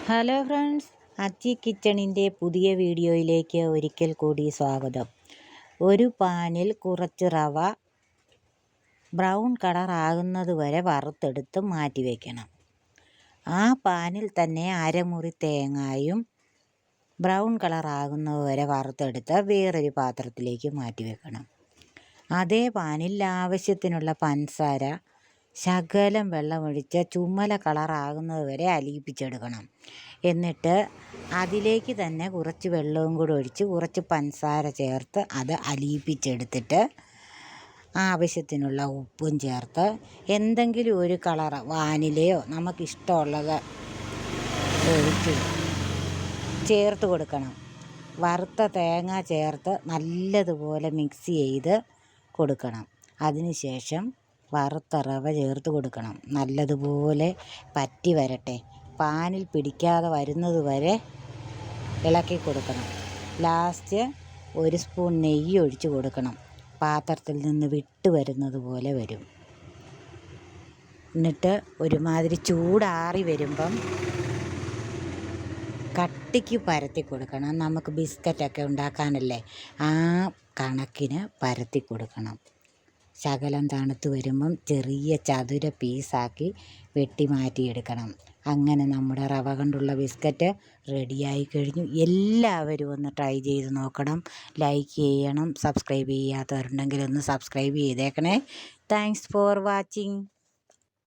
Hello friends, അച്ചി കിച്ചണിൻ്റെ പുതിയ വീഡിയോയിലേക്ക് ഒരിക്കൽ കൂടി സ്വാഗതം. ഒരു പാനിൽ കുറച്ച് റവ ബ്രൗൺ കളർ ആകുന്നത് വരെ വറുത്തെടുത്ത് മാറ്റി വയ്ക്കണം. ആ പാനിൽ തന്നെ അരമുറി തേങ്ങായും ബ്രൗൺ കളർ ആകുന്നത് വരെ വറുത്തെടുത്ത് വേറൊരു പാത്രത്തിലേക്ക് മാറ്റി വെക്കണം. അതേ പാനിൽ ആവശ്യത്തിനുള്ള പഞ്ചസാര ശകലം വെള്ളമൊഴിച്ച് ചുമല കളറാകുന്നത് വരെ അലിയിപ്പിച്ചെടുക്കണം. എന്നിട്ട് അതിലേക്ക് തന്നെ കുറച്ച് വെള്ളവും കൂടി ഒഴിച്ച് കുറച്ച് പഞ്ചസാര ചേർത്ത് അത് അലിയിപ്പിച്ചെടുത്തിട്ട് ആവശ്യത്തിനുള്ള ഉപ്പും ചേർത്ത് എന്തെങ്കിലും ഒരു കളർ വാനിലയോ നമുക്കിഷ്ടമുള്ളത് ഒഴിച്ച് ചേർത്ത് കൊടുക്കണം. വറുത്ത തേങ്ങ ചേർത്ത് നല്ലതുപോലെ മിക്സ് ചെയ്ത് കൊടുക്കണം. അതിനുശേഷം വറുത്ത റവ ചേർത്ത് കൊടുക്കണം. നല്ലതുപോലെ പറ്റി വരട്ടെ. പാനിൽ പിടിക്കാതെ വരുന്നത് വരെ ഇളക്കി കൊടുക്കണം. ലാസ്റ്റ് ഒരു സ്പൂൺ നെയ്യ് ഒഴിച്ച് കൊടുക്കണം. പാത്രത്തിൽ നിന്ന് വിട്ട് വരുന്നത് പോലെ വരും. എന്നിട്ട് ഒരുമാതിരി ചൂടാറി വരുമ്പം കട്ടിക്ക് പരത്തി കൊടുക്കണം. നമുക്ക് ബിസ്ക്കറ്റൊക്കെ ഉണ്ടാക്കാനല്ലേ, ആ കണക്കിന് പരത്തി കൊടുക്കണം. ശകലം തണുത്ത് വരുമ്പം ചെറിയ ചതുര പീസാക്കി വെട്ടി മാറ്റിയെടുക്കണം. അങ്ങനെ നമ്മുടെ റവ കൊണ്ടുള്ള ബിസ്ക്കറ്റ് റെഡിയായി കഴിഞ്ഞു. എല്ലാവരും ഒന്ന് ട്രൈ ചെയ്ത് നോക്കണം. ലൈക്ക് ചെയ്യണം. സബ്സ്ക്രൈബ് ചെയ്യാത്തവരുണ്ടെങ്കിൽ ഒന്ന് സബ്സ്ക്രൈബ് ചെയ്തേക്കണേ. Thanks for watching.